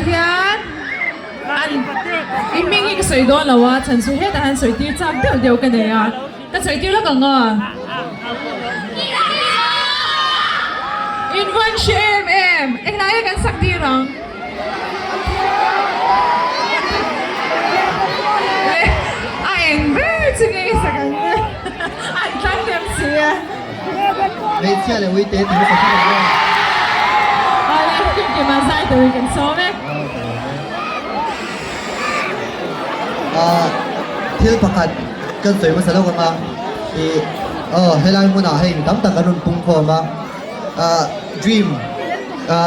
hian an iming hi soi do lawa chan su he ta han soi tir chak deu deu ka ne ya ka soi tir la ka nga in one shame ek na ye kan sak di rang I am very today sa kan an tan dem siaไม่เชื่อเลยวิเตถึงจะคิดว่า Cái mà sai tụi mình số đấy. ที่ประกาศกันสวยมาสนุกกันมาให้เรามุนาให้ตั้งแต่กันรุ่นปุ่งพอมา dream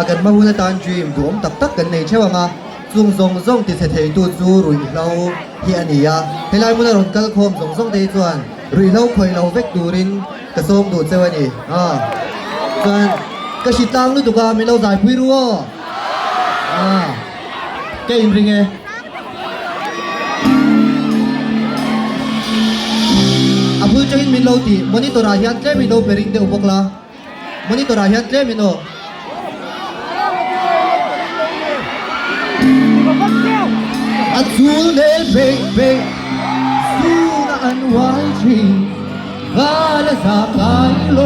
กันมาหุ่นตาน dream ดูอมตักกันในเชื่อว่าซงติดเทตัวจูรุ่ยเราเฮียนี่ให้เรามุนารุ่นกันคมซงได้ส่วนรุ่ยเราคอยเราเวกดูรินกระทรวงดูเจ้านี่ส่วนกระชิตังนู่นตัวก็ไม่เราใจพิรัวแกอินริงเงพูดจริงมินเราตีมันนี่ตัวรายันเล่มินเราเปริงเดอุปกลามันนี่ตัวรายันเล่มินเราอันสูงเดลเบเบสูงอันวายชีกาลสาคายโล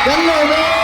กันเลย